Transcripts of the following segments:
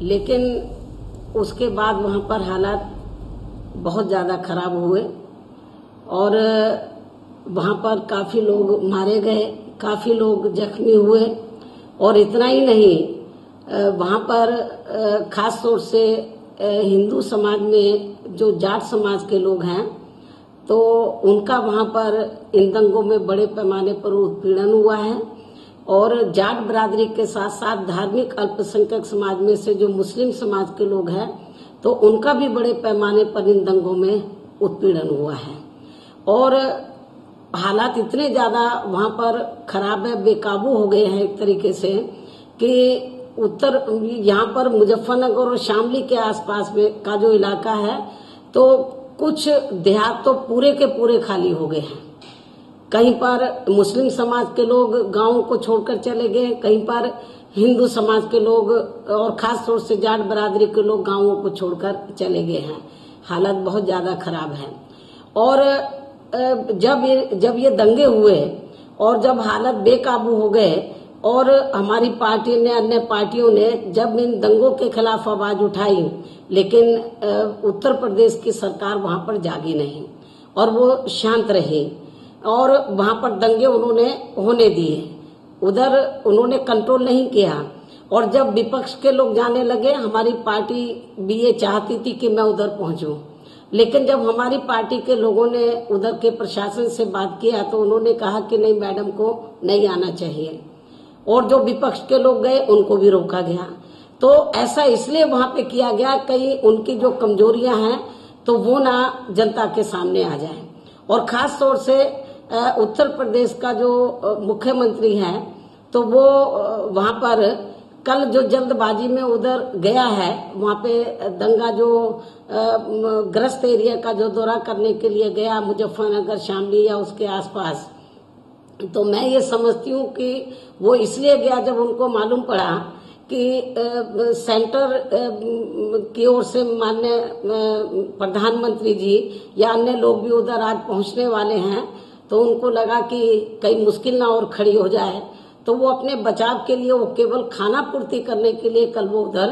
लेकिन उसके बाद वहां पर हालात बहुत ज़्यादा खराब हुए और वहां पर काफ़ी लोग मारे गए, काफ़ी लोग जख्मी हुए। और इतना ही नहीं, वहां पर खास तौर से हिंदू समाज में जो जाट समाज के लोग हैं तो उनका वहां पर इन दंगों में बड़े पैमाने पर उत्पीड़न हुआ है। और जाट बरादरी के साथ साथ धार्मिक अल्पसंख्यक समाज में से जो मुस्लिम समाज के लोग हैं तो उनका भी बड़े पैमाने पर इन दंगों में उत्पीड़न हुआ है। और हालात इतने ज्यादा वहां पर खराब है, बेकाबू हो गए हैं एक तरीके से कि यहाँ पर मुजफ्फरनगर और शामली के आसपास में का जो इलाका है तो कुछ देहात तो पूरे के पूरे खाली हो गए हैं। कहीं पर मुस्लिम समाज के लोग गांवों को छोड़कर चले गए, कहीं पर हिंदू समाज के लोग और खास तौर से जाट बरादरी के लोग गांवों को छोड़कर चले गए हैं। हालत बहुत ज्यादा खराब है। और जब ये दंगे हुए और जब हालत बेकाबू हो गए और हमारी पार्टी ने, अन्य पार्टियों ने जब इन दंगों के खिलाफ आवाज उठाई, लेकिन उत्तर प्रदेश की सरकार वहां पर जागी नहीं और वो शांत रही और वहां पर दंगे उन्होंने होने दिए, उधर उन्होंने कंट्रोल नहीं किया। और जब विपक्ष के लोग जाने लगे, हमारी पार्टी भी ये चाहती थी कि मैं उधर पहुंचूं, लेकिन जब हमारी पार्टी के लोगों ने उधर के प्रशासन से बात किया तो उन्होंने कहा कि नहीं, मैडम को नहीं आना चाहिए। और जो विपक्ष के लोग गए उनको भी रोका गया। तो ऐसा इसलिए वहां पे किया गया कहीं उनकी जो कमजोरियां हैं तो वो ना जनता के सामने आ जाए। और खास तौर से उत्तर प्रदेश का जो मुख्यमंत्री है तो वो वहां पर कल जो जल्दबाजी में उधर गया है, वहां पे दंगा जो ग्रस्त एरिया का जो दौरा करने के लिए गया, मुजफ्फरनगर, शामली या उसके आसपास, तो मैं ये समझती हूँ कि वो इसलिए गया जब उनको मालूम पड़ा कि सेंटर की ओर से माननीय प्रधानमंत्री जी या अन्य लोग भी उधर आज पहुंचने वाले हैं, तो उनको लगा कि कहीं मुश्किल ना और खड़ी हो जाए, तो वो अपने बचाव के लिए वो केवल खाना पूर्ति करने के लिए कल वो उधर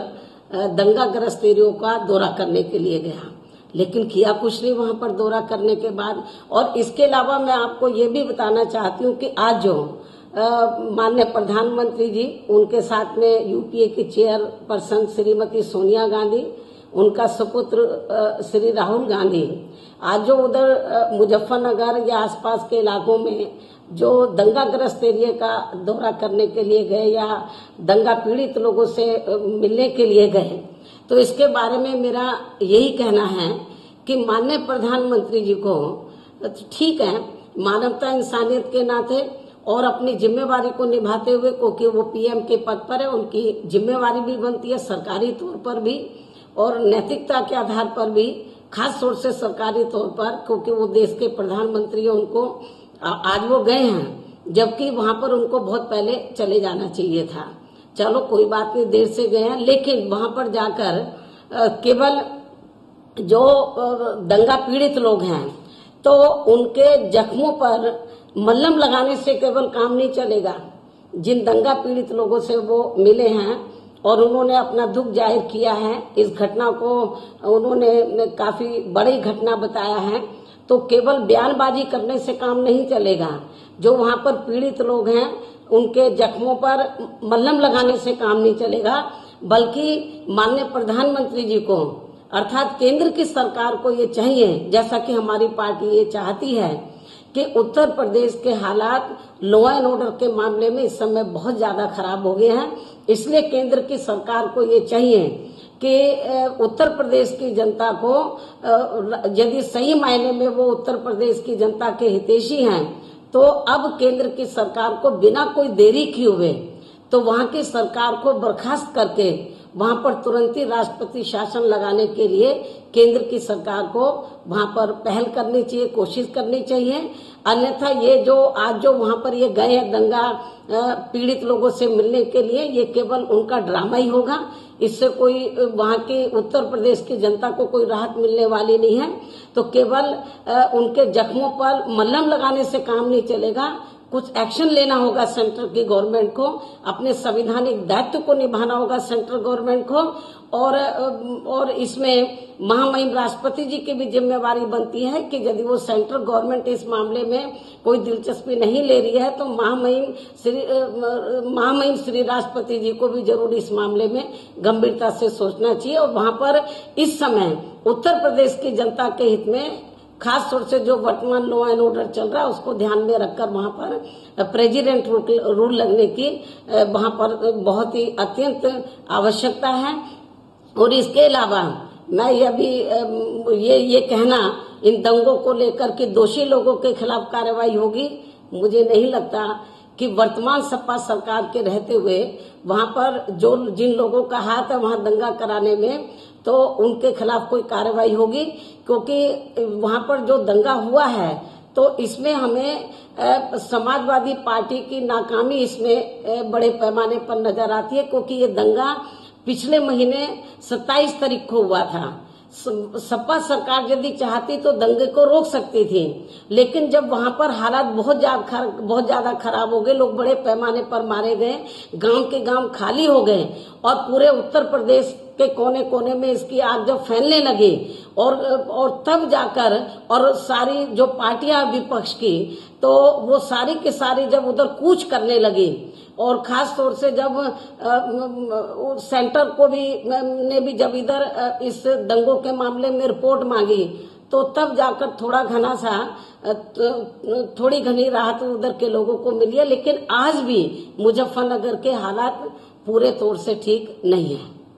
दंगाग्रस्त एरियो का दौरा करने के लिए गया, लेकिन किया कुछ नहीं वहां पर दौरा करने के बाद। और इसके अलावा मैं आपको ये भी बताना चाहती हूँ कि आज जो माननीय प्रधानमंत्री जी, उनके साथ में यूपीए की चेयरपर्सन श्रीमती सोनिया गांधी, उनका सुपुत्र श्री राहुल गांधी, आज जो उधर मुजफ्फरनगर या आसपास के इलाकों में जो दंगाग्रस्त एरिया का दौरा करने के लिए गए या दंगा पीड़ित लोगों से मिलने के लिए गए, तो इसके बारे में मेरा यही कहना है कि माननीय प्रधानमंत्री जी को ठीक है, मानवता इंसानियत के नाते और अपनी जिम्मेवारी को निभाते हुए, क्योंकि वो पीएम के पद पर है, उनकी जिम्मेवारी भी बनती है सरकारी तौर पर भी और नैतिकता के आधार पर भी, खास तौर से सरकारी तौर पर, क्योंकि वो देश के प्रधानमंत्री हैं। उनको आज वो गए हैं, जबकि वहां पर उनको बहुत पहले चले जाना चाहिए था। चलो कोई बात नहीं, देर से गए हैं, लेकिन वहां पर जाकर केवल जो दंगा पीड़ित लोग हैं तो उनके जख्मों पर मलहम लगाने से केवल काम नहीं चलेगा। जिन दंगा पीड़ित लोगों से वो मिले हैं और उन्होंने अपना दुख जाहिर किया है, इस घटना को उन्होंने काफी बड़ी घटना बताया है, तो केवल बयानबाजी करने से काम नहीं चलेगा। जो वहां पर पीड़ित लोग हैं उनके जख्मों पर मलहम लगाने से काम नहीं चलेगा, बल्कि माननीय प्रधानमंत्री जी को अर्थात केंद्र की सरकार को ये चाहिए, जैसा कि हमारी पार्टी ये चाहती है कि उत्तर प्रदेश के हालात लॉ एंड ऑर्डर के मामले में इस समय बहुत ज्यादा खराब हो गए हैं। इसलिए केंद्र की सरकार को ये चाहिए कि उत्तर प्रदेश की जनता को, यदि सही मायने में वो उत्तर प्रदेश की जनता के हितैषी हैं, तो अब केंद्र की सरकार को बिना कोई देरी किए हुए तो वहां की सरकार को बर्खास्त करके वहां पर तुरंत ही राष्ट्रपति शासन लगाने के लिए केंद्र की सरकार को वहां पर पहल करनी चाहिए, कोशिश करनी चाहिए। अन्यथा ये जो आज जो वहां पर ये गए हैं दंगा पीड़ित लोगों से मिलने के लिए, ये केवल उनका ड्रामा ही होगा। इससे कोई वहां के उत्तर प्रदेश की जनता को कोई राहत मिलने वाली नहीं है। तो केवल उनके जख्मों पर मलहम लगाने से काम नहीं चलेगा, कुछ एक्शन लेना होगा सेंट्रल की गवर्नमेंट को, अपने संवैधानिक दायित्व को निभाना होगा सेंट्रल गवर्नमेंट को। और इसमें महामहिम राष्ट्रपति जी की भी जिम्मेवारी बनती है कि यदि वो सेंट्रल गवर्नमेंट इस मामले में कोई दिलचस्पी नहीं ले रही है तो महामहिम श्री राष्ट्रपति जी को भी जरूर इस मामले में गंभीरता से सोचना चाहिए। और वहां पर इस समय उत्तर प्रदेश की जनता के हित में खास तौर से जो वर्तमान लॉ एंड ऑर्डर चल रहा है उसको ध्यान में रखकर वहां पर प्रेसिडेंट रूल लगने की वहां पर बहुत ही अत्यंत आवश्यकता है। और इसके अलावा मैं यह भी ये कहना इन दंगों को लेकर के दोषी लोगों के खिलाफ कार्रवाई होगी, मुझे नहीं लगता कि वर्तमान सपा सरकार के रहते हुए वहां पर जिन लोगों का हाथ है वहां दंगा कराने में, तो उनके खिलाफ कोई कार्रवाई होगी। क्योंकि वहां पर जो दंगा हुआ है तो इसमें हमें समाजवादी पार्टी की नाकामी इसमें बड़े पैमाने पर नजर आती है। क्योंकि ये दंगा पिछले महीने 27 तारीख को हुआ था। सपा सरकार यदि चाहती तो दंगे को रोक सकती थी, लेकिन जब वहां पर हालात बहुत ज्यादा खराब हो गए, लोग बड़े पैमाने पर मारे गए, गांव के गांव खाली हो गए और पूरे उत्तर प्रदेश के कोने कोने में इसकी आग जब फैलने लगी और तब जाकर और सारी जो पार्टियां विपक्ष की तो वो सारी की सारी जब उधर कूच करने लगी और खास तौर से जब सेंटर को भी ने भी जब इधर इस दंगों के मामले में रिपोर्ट मांगी तो तब जाकर थोड़ी घनी राहत उधर के लोगों को मिली है। लेकिन आज भी मुजफ्फरनगर के हालात पूरे तौर से ठीक नहीं है।